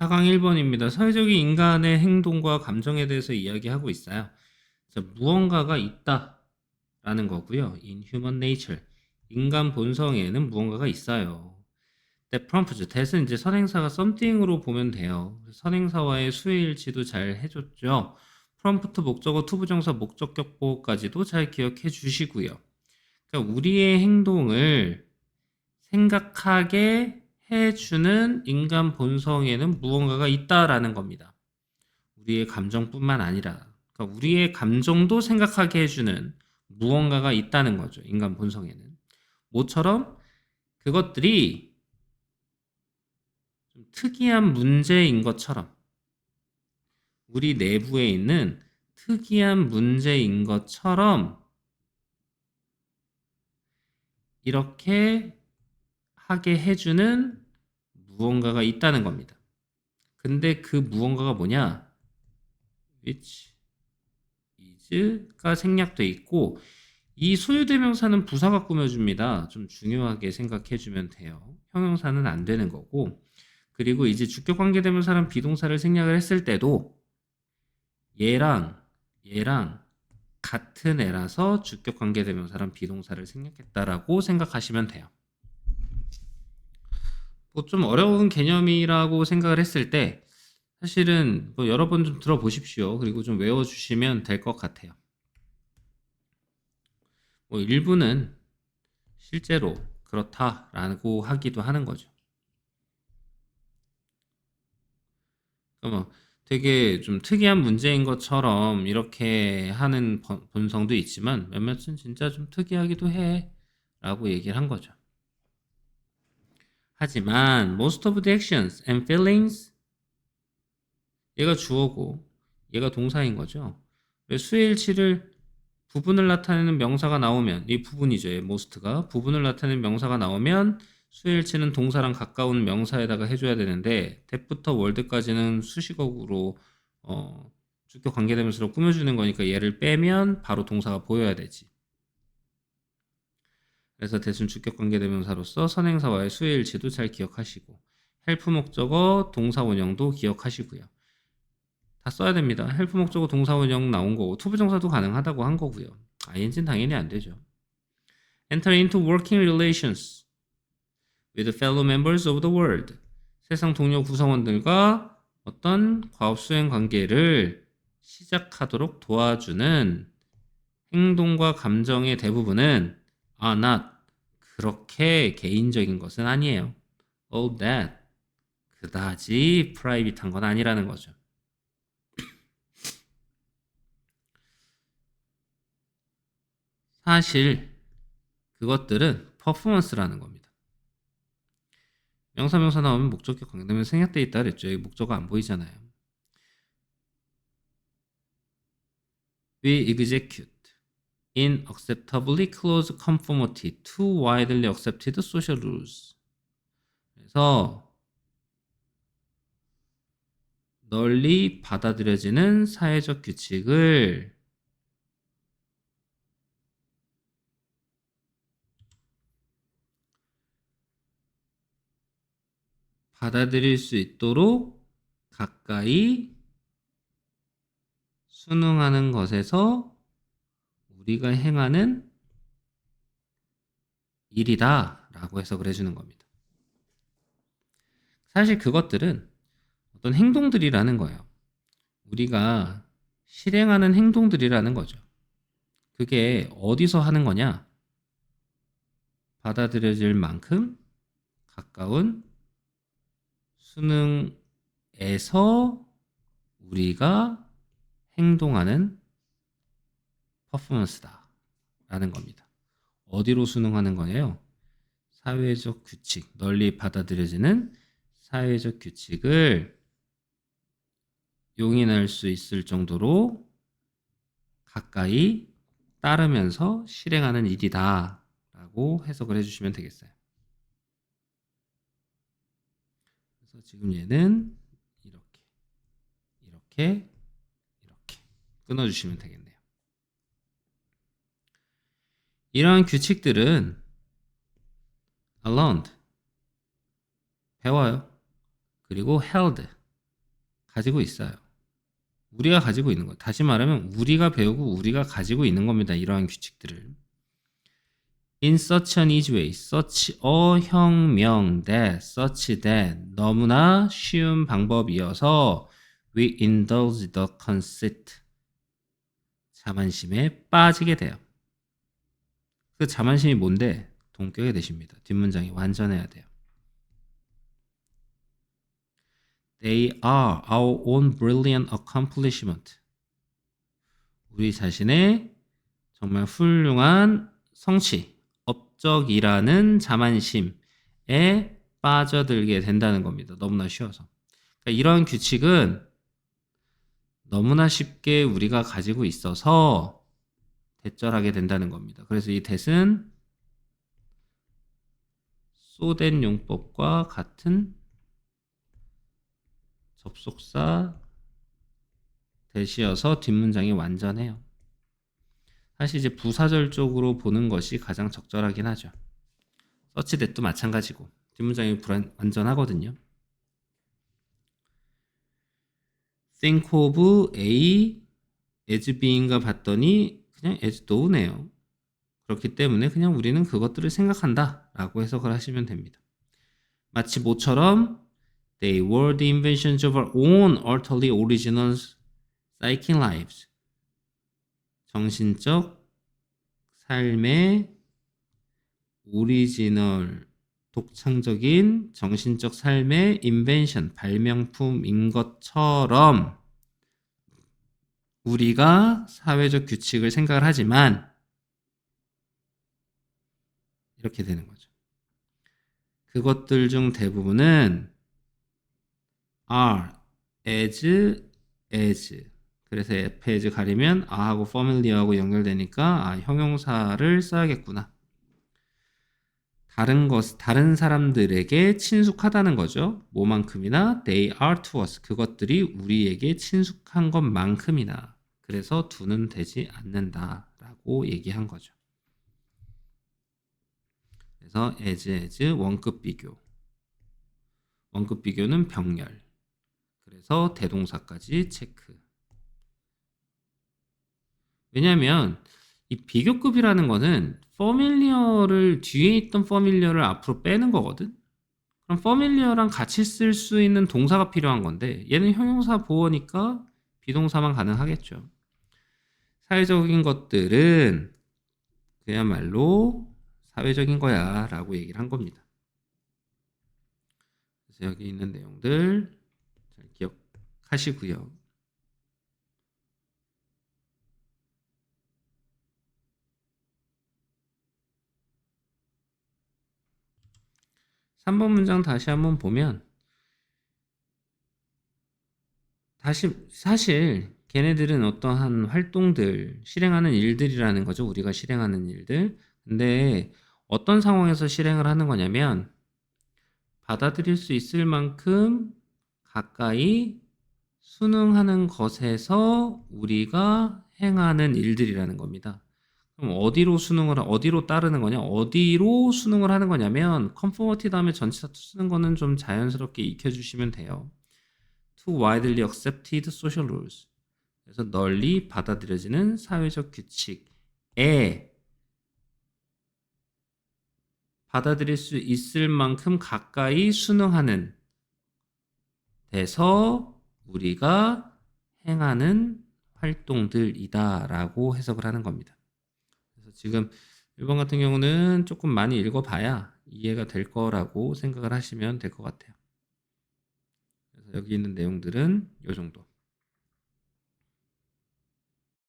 4강 1번입니다. 사회적인 인간의 행동과 감정에 대해서 이야기하고 있어요. 자, 무언가가 있다라는 거고요. In human nature, 인간 본성에는 무언가가 있어요. That prompts, that은 이제 선행사가 something으로 보면 돼요. 선행사와의 수일치도 잘 해줬죠. prompt 목적어, 투부정사, 목적격 보호까지도 잘 기억해 주시고요. 그러니까 우리의 행동을 생각하게 해주는 인간 본성에는 무언가가 있다라는 겁니다. 우리의 감정뿐만 아니라, 그러니까 우리의 감정도 생각하게 해주는 무언가가 있다는 거죠. 인간 본성에는. 모처럼 그것들이 좀 특이한 문제인 것처럼, 우리 내부에 있는 특이한 문제인 것처럼 이렇게 하게 해주는 무언가가 있다는 겁니다. 근데 그 무언가가 뭐냐? which is가 생략돼 있고, 이 소유대명사는 부사가 꾸며줍니다. 좀 중요하게 생각해주면 돼요. 형용사는 안 되는 거고, 그리고 이제 주격관계대명사랑 비동사를 생략을 했을 때도 얘랑 같은 애라서 주격관계대명사랑 비동사를 생략했다라고 생각하시면 돼요. 뭐 좀 어려운 개념이라고 생각을 했을 때 사실은 뭐 여러 번 좀 들어보십시오. 그리고 좀 외워주시면 될 것 같아요. 뭐 일부는 실제로 그렇다라고 하기도 하는 거죠. 그러니까 뭐 되게 좀 특이한 문제인 것처럼 이렇게 하는 본성도 있지만 몇몇은 진짜 좀 특이하기도 해 라고 얘기를 한 거죠. 하지만 most of the actions and feelings, 얘가 주어고 얘가 동사인 거죠. 수일치를 부분을 나타내는 명사가 나오면, 이 부분이죠. most가 부분을 나타내는 명사가 나오면 수일치는 동사랑 가까운 명사에다가 해줘야 되는데 that부터 word까지는 수식어구로 주격 관계대명사로 꾸며주는 거니까 얘를 빼면 바로 동사가 보여야 되지. 그래서 대순 주격 관계대명사로서 선행사와의 수일치도 잘 기억하시고 헬프 목적어 동사 원형도 기억하시고요. 다 써야 됩니다. 헬프 목적어 동사 원형 나온 거고 투부정사도 가능하다고 한 거고요. ing는 당연히 안 되죠. Enter into working relations with fellow members of the world. 세상 동료 구성원들과 어떤 과업 수행 관계를 시작하도록 도와주는 행동과 감정의 대부분은 are not, 그렇게 개인적인 것은 아니에요. all that, 그다지 프라이빗한 건 아니라는 거죠. 사실 그것들은 퍼포먼스라는 겁니다. 명사명사 나오면 목적격 관계되면 생략돼 있다 그랬죠. 여기 목적어 안 보이잖아요. We execute in acceptably close conformity to widely accepted social rules. 그래서 널리 받아들여지는 사회적 규칙을 받아들일 수 있도록 가까이 순응하는 것에서 우리가 행하는 일이다 라고 해석을 해주는 겁니다. 사실 그것들은 어떤 행동들이라는 거예요. 우리가 실행하는 행동들이라는 거죠. 그게 어디서 하는 거냐? 받아들여질 만큼 가까운 수능에서 우리가 행동하는 퍼포먼스다 라는 겁니다. 어디로 수능하는 거예요? 사회적 규칙, 널리 받아들여지는 사회적 규칙을 용인할 수 있을 정도로 가까이 따르면서 실행하는 일이다 라고 해석을 해주시면 되겠어요. 그래서 지금 얘는 이렇게 끊어주시면 되겠네요. 이러한 규칙들은 learned, 배워요. 그리고 held, 가지고 있어요. 우리가 가지고 있는 거. 다시 말하면 우리가 배우고 우리가 가지고 있는 겁니다. 이러한 규칙들을. In such an easy way, such 혁명 that, such that 너무나 쉬운 방법이어서 we indulge the conceit. 자만심에 빠지게 돼요. 그 자만심이 뭔데? 동격이 되십니다. 뒷문장이 완전해야 돼요. They are our own brilliant accomplishment. 우리 자신의 정말 훌륭한 성취, 업적이라는 자만심에 빠져들게 된다는 겁니다. 너무나 쉬워서. 그러니까 이런 규칙은 너무나 쉽게 우리가 가지고 있어서 대절하게 된다는 겁니다. 그래서 이 that은 so that 용법과 같은 접속사 that이어서 뒷문장이 완전해요. 사실 이제 부사절적으로 보는 것이 가장 적절하긴 하죠. such that도 마찬가지고 뒷문장이 완전하거든요. think of A as being가 봤더니 그냥 as though네요. 그렇기 때문에 그냥 우리는 그것들을 생각한다 라고 해석을 하시면 됩니다. 마치 모처럼 They were the inventions of our own utterly original psychic lives. 정신적 삶의 오리지널 독창적인 정신적 삶의 인벤션, 발명품인 것처럼 우리가 사회적 규칙을 생각을 하지만 이렇게 되는 거죠. 그것들 중 대부분은 are, as, 그래서 as 가리면 a하고 familiar하고 연결되니까 형용사를 써야겠구나. 다른 사람들에게 친숙하다는 거죠. 뭐만큼이나 they are to us. 그것들이 우리에게 친숙한 것만큼이나. 그래서 두는 되지 않는다라고 얘기한 거죠. 그래서 as 원급 비교. 원급 비교는 병렬. 그래서 대동사까지 체크. 왜냐하면 이 비교급이라는 거는 familiar를 뒤에 있던 familiar를 앞으로 빼는 거거든. 그럼 familiar랑 같이 쓸 수 있는 동사가 필요한 건데 얘는 형용사 보어니까 비동사만 가능하겠죠. 사회적인 것들은 그야말로 사회적인 거야 라고 얘기를 한 겁니다. 그래서 여기 있는 내용들 잘 기억하시고요. 3번 문장 다시 한번 보면 사실 걔네들은 어떠한 활동들, 실행하는 일들이라는 거죠. 우리가 실행하는 일들. 근데 어떤 상황에서 실행을 하는 거냐면 받아들일 수 있을 만큼 가까이 순응하는 것에서 우리가 행하는 일들이라는 겁니다. 그럼 어디로 따르는 거냐? 어디로 순응을 하는 거냐면 conformity 다음에 전치사 쓰는 거는 좀 자연스럽게 익혀주시면 돼요. To widely accepted social rules. 그래서 널리 받아들여지는 사회적 규칙에 받아들일 수 있을 만큼 가까이 순응하는 데서 우리가 행하는 활동들이다라고 해석을 하는 겁니다. 그래서 지금 1번 같은 경우는 조금 많이 읽어봐야 이해가 될 거라고 생각을 하시면 될 것 같아요. 그래서 여기 있는 내용들은 이 정도.